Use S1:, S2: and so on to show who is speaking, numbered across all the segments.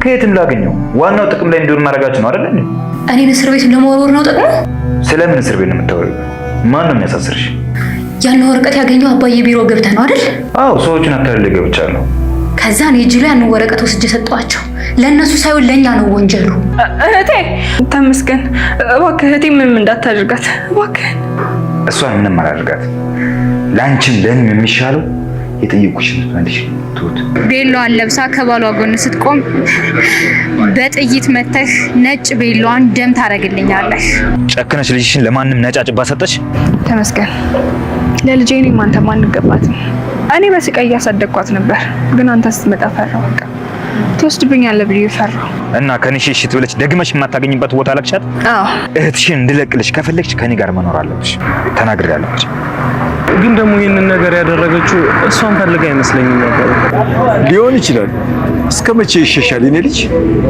S1: ከየትም ላገኘው ዋናው ጥቅም ላይ እንዲሆን ማድረጋችን ነው አይደል?
S2: እኔን እስር ቤት ለመወርወር ነው ጥቅሙ?
S1: ስለምን እስር ቤት ነው የምታወሪው? ማን ነው የሚያሳስርሽ?
S2: ያን ወረቀት ያገኘው አባዬ ቢሮ ገብተህ ነው አይደል?
S1: አዎ ሰዎችን አታልለ ገብቻለሁ።
S2: ከዛ እኔ እጅ ላይ ያን ወረቀት ወስጄ ሰጠኋቸው። ለእነሱ ሳይሆን ለእኛ ነው ወንጀሉ።
S3: እህቴ ተመስገን፣ እባክህ እህቴ ምንም እንዳታደርጋት እባክህ።
S1: እሷን ምንም አላደርጋት። ለአንቺም ለእኔም የሚሻለው የጠየቁሽን መልሽ። ትሁት
S2: ቤሎዋን ለብሳ ከባሏ ጎን ስትቆም በጥይት መተህ ነጭ ቤሎዋን ደም ታረግልኛለሽ።
S1: ጨክነሽ ልጅሽን ለማንም ነጫጭባ ሰጠሽ።
S3: ተመስገን፣ ለልጄ እኔም አንተም አንገባትም። እኔ በስቃይ እያሳደግኳት ነበር፣ ግን አንተ ስትመጣ ፈራሁ። በቃ ትወስድብኛለህ ብዬ ፈራሁ
S1: እና ከኔ ሽሽት ብለሽ ደግመሽ የማታገኝበት ቦታ አለቅሻት።
S3: አዎ
S1: እህትሽን እንድለቅልሽ ከፈለግሽ ከኔ ጋር መኖር አለብሽ። ተናግሬያለሁ።
S4: ግን ደግሞ ይህንን ነገር ያደረገችው እሷን ፈልጋ አይመስለኝም ነበር።
S5: ሊሆን ይችላል። እስከ መቼ ይሸሻል? የኔ ልጅ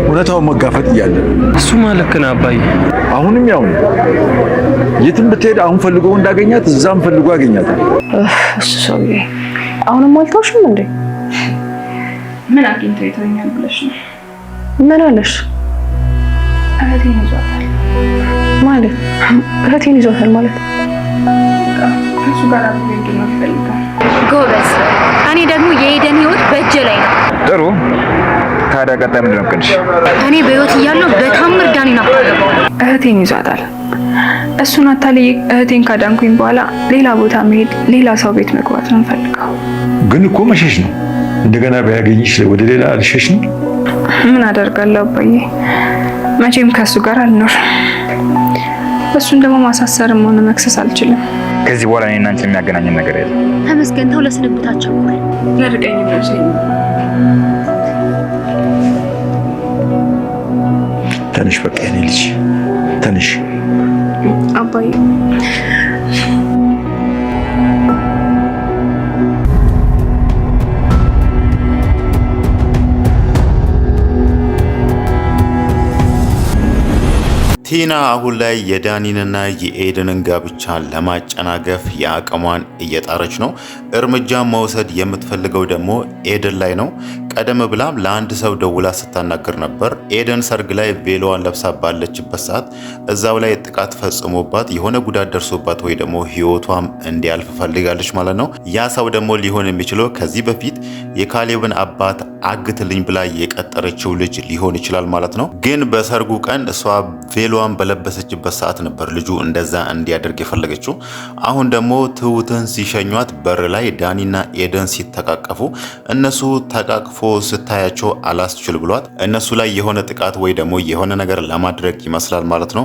S5: እውነታውን መጋፈጥ እያለ
S4: እሱ ማለት ነው አባዬ።
S5: አሁንም ያው ነው። የትም ብትሄድ አሁን ፈልጎ እንዳገኛት እዛም ፈልጎ ያገኛታል።
S3: እሱ ሰውዬ አሁንም አልተውሽም እንዴ? ምን አግኝቶ ይተኛል ብለሽ ነው? ምን አለሽ? እህቴን ይዟታል ማለት? እህቴን ይዟታል ማለት ከሱ ጋር አብሬ እንድኖር ይፈልጋል።
S2: ጎበዝ። እኔ ደግሞ የኤደን ህይወት በእጄ ላይ ነው።
S1: ጥሩ። ታዲያ ቀጣይ ምንድን ነው እቅድሽ?
S2: እኔ በህይወት እያለሁ በታምር ዳኒን አባረገው።
S3: እህቴን ይዟታል። እሱን አታልዬ እህቴን ካዳንኩኝ በኋላ ሌላ ቦታ መሄድ፣ ሌላ ሰው ቤት መግባት ነው የምፈልገው።
S5: ግን እኮ መሸሽ ነው። እንደገና ቢያገኝሽ ወደ ሌላ አልሸሽ ነው።
S3: ምን አደርጋለሁ አባዬ፣ መቼም ከሱ ጋር አልኖርም። እሱን ደግሞ ማሳሰርም ሆነ መክሰስ አልችልም።
S1: ከዚህ በኋላ እኔና አንቺ የሚያገናኘን ነገር የለም።
S2: ተመስገን፣ ተው ለስንብታቸው እኮ
S3: ያርቀኝ ብለሽ
S5: ተነሽ፣ በቃ የኔ ልጅ ተነሽ።
S3: አባዬ
S6: ቲና አሁን ላይ የዳኒንና የኤደንን ጋብቻ ለማጨናገፍ የአቅሟን እየጣረች ነው። እርምጃ መውሰድ የምትፈልገው ደግሞ ኤደን ላይ ነው። ቀደም ብላም ለአንድ ሰው ደውላ ስታናገር ነበር። ኤደን ሰርግ ላይ ቬሎዋን ለብሳ ባለችበት ሰዓት እዛው ላይ ጥቃት ፈጽሞባት የሆነ ጉዳት ደርሶባት ወይ ደግሞ ህይወቷም እንዲያልፍ ፈልጋለች ማለት ነው። ያ ሰው ደግሞ ሊሆን የሚችለው ከዚህ በፊት የካሌብን አባት አግትልኝ ብላ የቀጠረችው ልጅ ሊሆን ይችላል ማለት ነው። ግን በሰርጉ ቀን እሷ ቬሎዋን በለበሰችበት ሰዓት ነበር ልጁ እንደዛ እንዲያደርግ የፈለገችው። አሁን ደግሞ ትሁትን ሲሸኟት በር ላይ ዳኒና ኤደን ሲተቃቀፉ እነሱ ተቃቅፎ ስታያቸው አላስችል ብሏት እነሱ ላይ የሆነ ጥቃት ወይ ደግሞ የሆነ ነገር ለማድረግ ይመስላል ማለት ነው።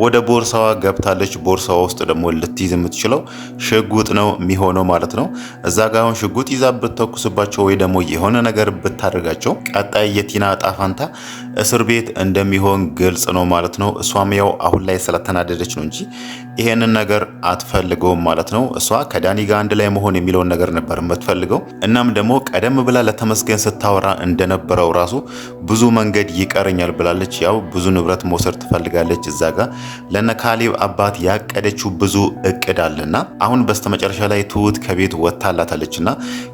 S6: ወደ ቦርሳዋ ገብታለች። ቦርሳዋ ውስጥ ደግሞ ልትይዝ የምትችለው ሽጉጥ ነው የሚሆነው ማለት ነው። እዛ ጋር አሁን ሽጉጥ ይዛ ብትተኩስባቸው ወይ ደግሞ የሆነ ነገር ብታደርጋቸው ቀጣይ የቲና ዕጣ ፈንታ እስር ቤት እንደሚሆን ግልጽ ነው ማለት ነው። እሷም ያው አሁን ላይ ስለተናደደች ነው እንጂ ይሄንን ነገር አትፈልገውም ማለት ነው። እሷ ከዳኒ ጋር አንድ ላይ መሆን የሚለውን ነገር ነበር የምትፈልገው። እናም ደግሞ ቀደም ብላ ለተመስገን ስታወራ እንደነበረው ራሱ ብዙ መንገድ ይቀረኛል ብላለች። ያው ብዙ ንብረት መውሰድ ትፈልጋለች። እዛ ጋር ለነ ካሌብ አባት ያቀደችው ብዙ እቅድ አለና አሁን በስተመጨረሻ ላይ ትሁት ከቤት ወጥታላታለችና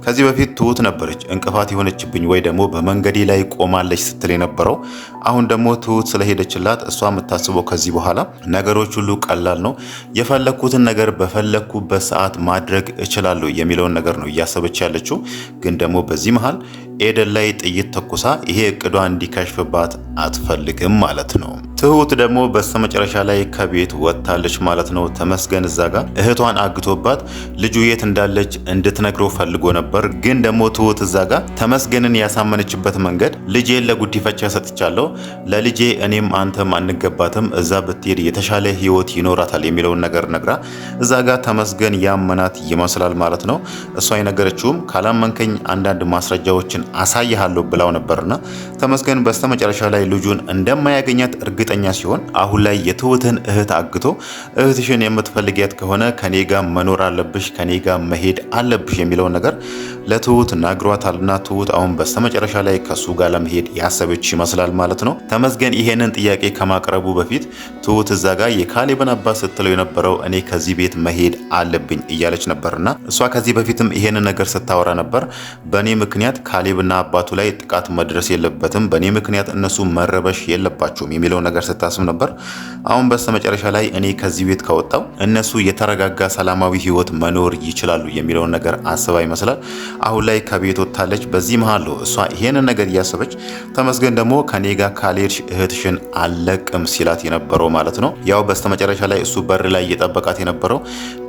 S6: ከዚህ በፊት ትሁት ነበረች እንቅፋት የሆነችብኝ ወይ ደግሞ በመንገዴ ላይ ቆማለች ስትል የነበረው። አሁን ደግሞ ትሁት ስለሄደችላት እሷ የምታስበው ከዚህ በኋላ ነገሮች ሁሉ ቀላል ነው፣ የፈለኩትን ነገር በፈለኩበት ሰዓት ማድረግ እችላለሁ የሚለውን ነገር ነው እያሰበች ያለችው። ግን ደግሞ በዚህ መሃል ኤደን ላይ ጥይት ተኩሳ ይሄ እቅዷ እንዲከሽፍባት አትፈልግም ማለት ነው። ትሁት ደግሞ በስተመጨረሻ ላይ ከቤት ወጥታለች ማለት ነው። ተመስገን እዛ ጋር እህቷን አግቶባት ልጁ የት እንዳለች እንድትነግረው ፈልጎ ነበር። ግን ደግሞ ትሁት እዛ ጋር ተመስገንን ያሳመነችበት መንገድ ልጄን ለጉዲፈቻ ሰጥቻለሁ፣ ለልጄ እኔም አንተም አንገባትም፣ እዛ ብትሄድ የተሻለ ህይወት ይኖራታል የሚለውን ነገር ነግራ እዛ ጋር ተመስገን ያመናት ይመስላል ማለት ነው። እሷ የነገረችውም ካላመንከኝ አንዳንድ ማስረጃዎችን አሳይሃለሁ ብላው ነበርና ተመስገን በስተመጨረሻ ላይ ልጁን እንደማያገኛት እርግጠኛ ሲሆን አሁን ላይ የትሁትን እህት አግቶ እህትሽን የምትፈልጊያት ከሆነ ከኔ ጋር መኖር አለብሽ፣ ከኔ ጋር መሄድ አለብሽ የሚለውን ነገር ለትሁት ነግሯታልና ትሁት አሁን በስተመጨረሻ ላይ ከሱ ጋር ለመሄድ ያሰበች ይመስላል ማለት ነው። ተመስገን ይሄንን ጥያቄ ከማቅረቡ በፊት ትሁት እዛ ጋር የካሌብን አባት ስትለው የነበረው እኔ ከዚህ ቤት መሄድ አለብኝ እያለች ነበርና እሷ ከዚህ በፊትም ይሄንን ነገር ስታወራ ነበር። በኔ ምክንያት ካሌብና አባቱ ላይ ጥቃት መድረስ የለበትም፣ በኔ ምክንያት እነሱ መረበሽ የለባቸውም የሚለው ነገር ስታስብ ነበር። አሁን በስተመጨረሻ ላይ እኔ ከዚህ ቤት ከወጣው እነሱ የተረጋጋ ሰላማዊ ህይወት መኖር ይችላሉ የሚለውን ነገር አስባ ይመስላል አሁን ላይ ከቤት ወጥታለች። በዚህ መሃል ነው እሷ ይሄንን ነገር እያሰበች ተመስገን ደግሞ ከኔ ጋር ካልሄድሽ እህትሽን አለቅም ሲላት የነበረው ማለት ነው። ያው በስተመጨረሻ ላይ እሱ በር ላይ እየጠበቃት የነበረው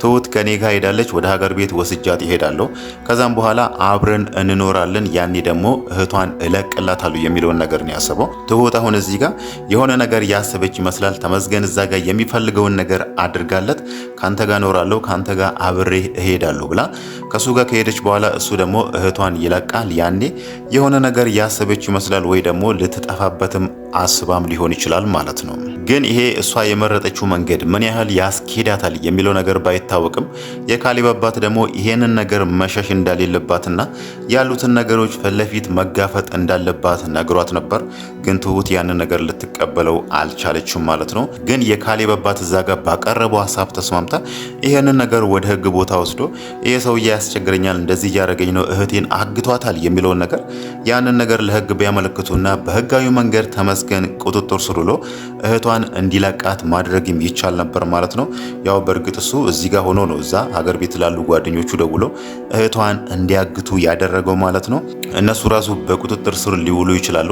S6: ትሁት ከኔ ጋር ሄዳለች፣ ወደ ሀገር ቤት ወስጃት ይሄዳለሁ፣ ከዛም በኋላ አብረን እንኖራለን፣ ያኔ ደግሞ እህቷን እለቅላታለሁ የሚለውን ነገር ነው ያሰበው። ትሁት አሁን እዚህ ጋር የሆነ ነገር ያሰበች ይመስላል። ተመስገን እዛ ጋር የሚፈልገውን ነገር አድርጋለት ካንተ ጋር እኖራለሁ፣ ካንተ ጋር አብሬ እሄዳለሁ ብላ ከሱ ጋር ከሄደች በኋላ እሱ ደግሞ እህቷን ይለቃል። ያኔ የሆነ ነገር ያሰበች ይመስላል፣ ወይ ደግሞ ልትጠፋበትም አስባም ሊሆን ይችላል ማለት ነው። ግን ይሄ እሷ የመረጠችው መንገድ ምን ያህል ያስኬዳታል የሚለው ነገር ባይታወቅም የካሌብ አባት ደግሞ ይሄንን ነገር መሸሽ እንደሌለባትና ያሉትን ነገሮች ፊት መጋፈጥ እንዳለባት ነግሯት ነበር። ግን ትሁት ያንን ነገር ልትቀበለው አልቻለችም ማለት ነው። ግን የካሌብ አባት እዛ ጋር ባቀረበው ሀሳብ ተስማምታ ይሄንን ነገር ወደ ህግ ቦታ ወስዶ ይሄ ሰውዬ ያስቸግረኛል፣ እንደዚህ እያደረገኝ ነው፣ እህቴን አግቷታል የሚለውን ነገር ያንን ነገር ለህግ ቢያመለክቱና በህጋዊ መንገድ ተመስገን ቁጥጥር ስር ውሎ እህቷን እንዲለቃት ማድረግም ይቻል ነበር ማለት ነው። ያው በእርግጥ እሱ እዚህ ጋር ሆኖ ነው እዛ ሀገር ቤት ላሉ ጓደኞቹ ደውሎ እህቷን እንዲያግቱ ያደረገው ማለት ነው። እነሱ ራሱ በቁጥጥር ስር ሊውሉ ይችላሉ።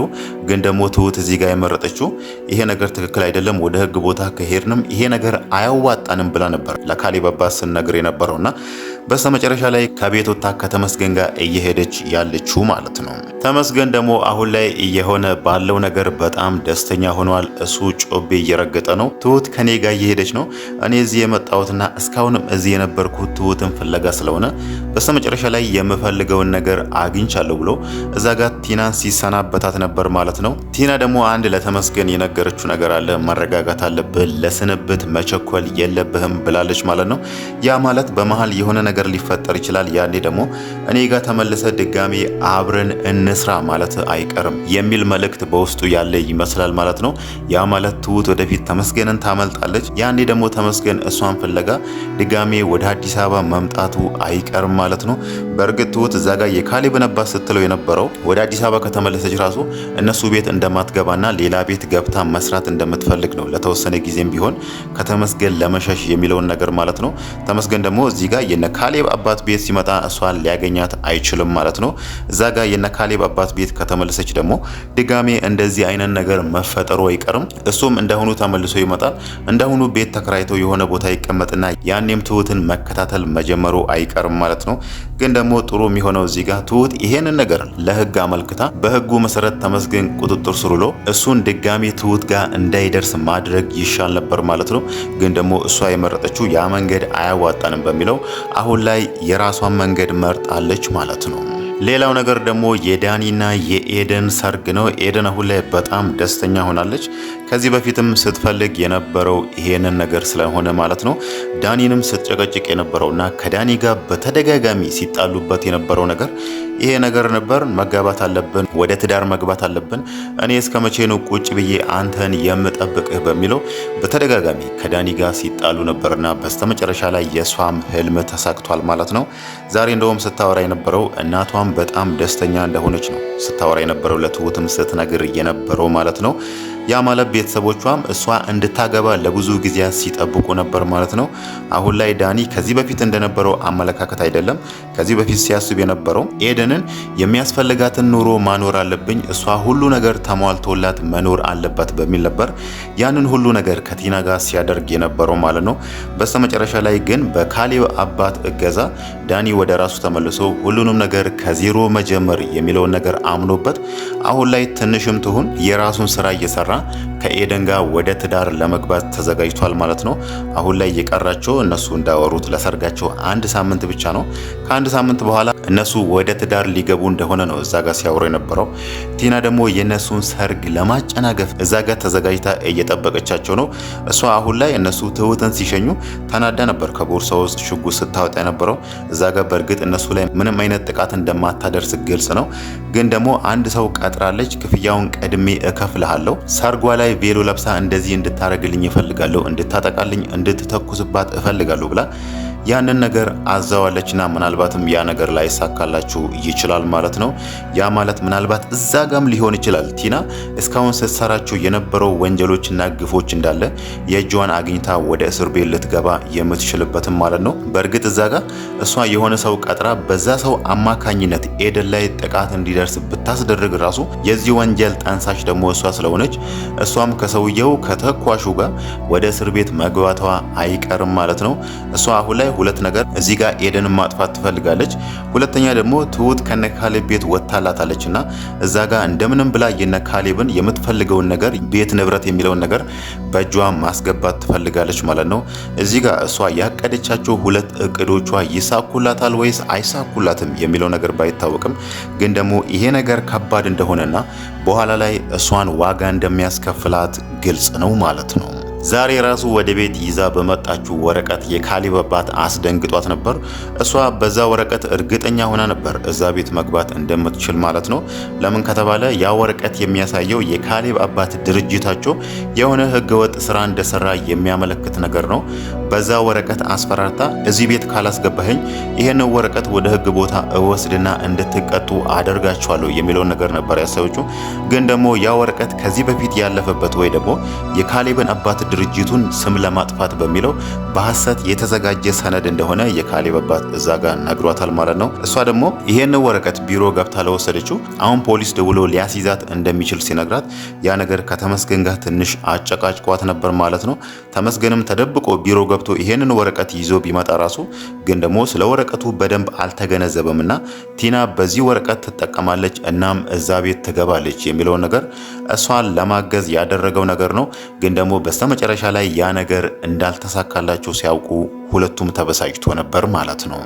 S6: ግን ደግሞ ትሁት እዚህ ጋር የመረጠችው ይሄ ነገር ትክክል አይደለም፣ ወደ ህግ ቦታ ከሄድንም ይሄ ነገር አያዋጣንም ብላ ነበር ለካሌብ አባት ስነግር የነበረውና በስተመጨረሻ ላይ ከቤት ወጥታ ከተመስገን ጋር እየሄደች ያለችው ማለት ነው። ተመስገን ደግሞ አሁን ላይ እየሆነ ባለው ነገር በጣም ደስተኛ ሆኗል። እሱ ጮቤ እየረገጠ ነው። ትሁት ከኔ ጋር እየሄደች ነው፣ እኔ እዚህ የመጣሁትና እስካሁንም እዚህ የነበርኩት ትሁትን ፍለጋ ስለሆነ በስተመጨረሻ ላይ የምፈልገውን ነገር አግኝቻለሁ ብሎ እዛ ጋር ቲናን ሲሰናበታት ነበር ማለት ነው። ቲና ደግሞ አንድ ለተመስገን የነገረችው ነገር አለ። መረጋጋት አለብህ፣ ለስንብት መቸኮል የለብህም ብላለች ማለት ነው። ያ ማለት በመሃል የሆነ ነገር ሊፈጠር ይችላል። ያኔ ደግሞ እኔ ጋር ተመልሰ ድጋሚ አብረን እንስራ ማለት አይቀርም የሚል መልእክት በውስጡ ያለ ይመስላል ማለት ነው። ያ ማለት ትሁት ወደፊት ተመስገንን ታመልጣለች። ያኔ ደግሞ ተመስገን እሷን ፍለጋ ድጋሚ ወደ አዲስ አበባ መምጣቱ አይቀርም ማለት ነው። በእርግጥ ትሁት እዛ ጋር የካሌብን አባት ስትለው የነበረው ወደ አዲስ አበባ ከተመለሰች ራሱ እነሱ ቤት እንደማትገባና ሌላ ቤት ገብታ መስራት እንደምትፈልግ ነው፣ ለተወሰነ ጊዜም ቢሆን ከተመስገን ለመሸሽ የሚለውን ነገር ማለት ነው። ተመስገን ደግሞ እዚህ ጋር የነ ካሌብ አባት ቤት ሲመጣ እሷን ሊያገኛት አይችልም ማለት ነው። እዛ ጋር የነ ካሌብ አባት ቤት ከተመለሰች ደግሞ ድጋሜ እንደዚህ አይነት ነገር መፈጠሩ አይቀርም። እሱም እንደሁኑ ተመልሶ ይመጣል። እንደሁኑ ቤት ተከራይቶ የሆነ ቦታ ይቀመጥና ያኔም ትሁትን መከታተል መጀመሩ አይቀርም ማለት ነው። ግን ደግሞ ጥሩ የሚሆነው እዚህ ጋር ትሁት ይሄንን ነገር ለህግ አመልክታ በህጉ መሰረት ተመስገን ቁጥጥር ስር ውሎ እሱን ድጋሜ ትሁት ጋር እንዳይደርስ ማድረግ ይሻል ነበር ማለት ነው። ግን ደግሞ እሷ የመረጠችው ያ መንገድ አያዋጣንም በሚለው አሁን ላይ የራሷን መንገድ መርጣለች ማለት ነው። ሌላው ነገር ደግሞ የዳኒና የኤደን ሰርግ ነው። ኤደን አሁን ላይ በጣም ደስተኛ ሆናለች። ከዚህ በፊትም ስትፈልግ የነበረው ይሄንን ነገር ስለሆነ ማለት ነው። ዳኒንም ስትጨቀጭቅ የነበረውና ከዳኒ ጋር በተደጋጋሚ ሲጣሉበት የነበረው ነገር ይሄ ነገር ነበር። መጋባት አለብን፣ ወደ ትዳር መግባት አለብን፣ እኔ እስከ መቼ ነው ቁጭ ብዬ አንተን የምጠብቅህ በሚለው በተደጋጋሚ ከዳኒ ጋር ሲጣሉ ነበርና በስተመጨረሻ ላይ የሷም ህልም ተሳክቷል ማለት ነው። ዛሬ እንደውም ስታወራ የነበረው እናቷም በጣም ደስተኛ እንደሆነች ነው ስታወራ የነበረው፣ ለትሁትም ስትነግር የነበረው ማለት ነው። ያ ማለት ቤተሰቦቿም እሷ እንድታገባ ለብዙ ጊዜያት ሲጠብቁ ነበር ማለት ነው። አሁን ላይ ዳኒ ከዚህ በፊት እንደነበረው አመለካከት አይደለም። ከዚህ በፊት ሲያስብ የነበረው ኤደንን የሚያስፈልጋትን ኑሮ ማኖር አለብኝ፣ እሷ ሁሉ ነገር ተሟልቶላት መኖር አለባት በሚል ነበር ያንን ሁሉ ነገር ከቲና ጋር ሲያደርግ የነበረው ማለት ነው። በስተመጨረሻ ላይ ግን በካሌብ አባት እገዛ ዳኒ ወደ ራሱ ተመልሶ ሁሉንም ነገር ከዜሮ መጀመር የሚለውን ነገር አምኖበት አሁን ላይ ትንሽም ትሁን የራሱን ስራ እየሰራ ከኤደን ጋር ወደ ትዳር ለመግባት ተዘጋጅቷል ማለት ነው። አሁን ላይ የቀራቸው እነሱ እንዳወሩት ለሰርጋቸው 1 ሳምንት ብቻ ነው። ከ1 ሳምንት በኋላ እነሱ ወደ ትዳር ሊገቡ እንደሆነ ነው እዛ ጋር ሲያወሩ የነበረው። ቲና ደግሞ የነሱን ሰርግ ለማጨናገፍ እዛ ጋር ተዘጋጅታ እየጠበቀቻቸው ነው። እሷ አሁን ላይ እነሱ ትሁትን ሲሸኙ ተናዳ ነበር ከቦርሳ ውስጥ ሽጉጥ ስታወጣ የነበረው። እዛ ጋር በእርግጥ እነሱ ላይ ምንም አይነት ጥቃት እንደማታደርስ ግልጽ ነው። ግን ደግሞ አንድ ሰው ቀጥራለች። ክፍያውን ቀድሜ እከፍልሃለሁ፣ ሰርጓ ላይ ቬሎ ለብሳ እንደዚህ እንድታረግልኝ እፈልጋለሁ፣ እንድታጠቃልኝ፣ እንድትተኩስባት እፈልጋለሁ ብላ ያንን ነገር አዛዋለችና ምናልባትም ያ ነገር ላይ ሳካላችሁ ይችላል ማለት ነው። ያ ማለት ምናልባት እዛ ጋም ሊሆን ይችላል ቲና እስካሁን ስትሰራቸው የነበረው ወንጀሎችና ግፎች እንዳለ የእጇን አግኝታ ወደ እስር ቤት ልትገባ የምትችልበትም ማለት ነው። በእርግጥ እዛ ጋር እሷ የሆነ ሰው ቀጥራ በዛ ሰው አማካኝነት ኤደን ላይ ጥቃት እንዲደርስ ብታስደርግ ራሱ የዚህ ወንጀል ጠንሳሽ ደግሞ እሷ ስለሆነች እሷም ከሰውየው ከተኳሹ ጋር ወደ እስር ቤት መግባቷ አይቀርም ማለት ነው። እሷ አሁን ላይ ሁለት ነገር እዚህ ጋር ኤደንን ማጥፋት ትፈልጋለች። ሁለተኛ ደግሞ ትሁት ከነካሌብ ቤት ወጣላታለችና እዛ ጋር እንደምንም ብላ የነካሌብን የምትፈልገውን ነገር ቤት ንብረት የሚለውን ነገር በእጇ ማስገባት ትፈልጋለች ማለት ነው። እዚህ ጋር እሷ ያቀደቻቸው ሁለት እቅዶቿ ይሳኩላታል ወይስ አይሳኩላትም የሚለው ነገር ባይታወቅም ግን ደግሞ ይሄ ነገር ከባድ እንደሆነና በኋላ ላይ እሷን ዋጋ እንደሚያስከፍላት ግልጽ ነው ማለት ነው። ዛሬ ራሱ ወደ ቤት ይዛ በመጣችው ወረቀት የካሌብ አባት አስደንግጧት ነበር። እሷ በዛ ወረቀት እርግጠኛ ሆና ነበር እዛ ቤት መግባት እንደምትችል ማለት ነው። ለምን ከተባለ ያ ወረቀት የሚያሳየው የካሌብ አባት ድርጅታቸው የሆነ ህገወጥ ስራ እንደሰራ የሚያመለክት ነገር ነው። በዛ ወረቀት አስፈራርታ እዚህ ቤት ካላስገባኸኝ ይሄን ወረቀት ወደ ህግ ቦታ እወስድና እንድትቀጡ አደርጋቸዋለሁ የሚለውን ነገር ነበር ያሰበችው። ግን ደግሞ ያ ወረቀት ከዚህ በፊት ያለፈበት ወይ ደግሞ የካሌብን አባት ድርጅቱን ስም ለማጥፋት በሚለው በሐሰት የተዘጋጀ ሰነድ እንደሆነ የካሌብ አባት እዛ ጋር ነግሯታል ማለት ነው። እሷ ደግሞ ይሄን ወረቀት ቢሮ ገብታ ለወሰደችው አሁን ፖሊስ ደውሎ ሊያስይዛት እንደሚችል ሲነግራት ያ ነገር ከተመስገን ጋር ትንሽ አጨቃጭቋት ነበር ማለት ነው። ተመስገንም ተደብቆ ቢሮ ገብቶ ይሄንን ወረቀት ይዞ ቢመጣ ራሱ ግን ደግሞ ስለ ወረቀቱ በደንብ አልተገነዘበምና ቲና በዚህ ወረቀት ትጠቀማለች እናም እዛ ቤት ትገባለች የሚለው ነገር እሷን ለማገዝ ያደረገው ነገር ነው። ግን ደግሞ በስተመጨረሻ ላይ ያ ነገር እንዳልተሳካላቸው ሲያውቁ ሁለቱም ተበሳጭቶ ነበር ማለት ነው።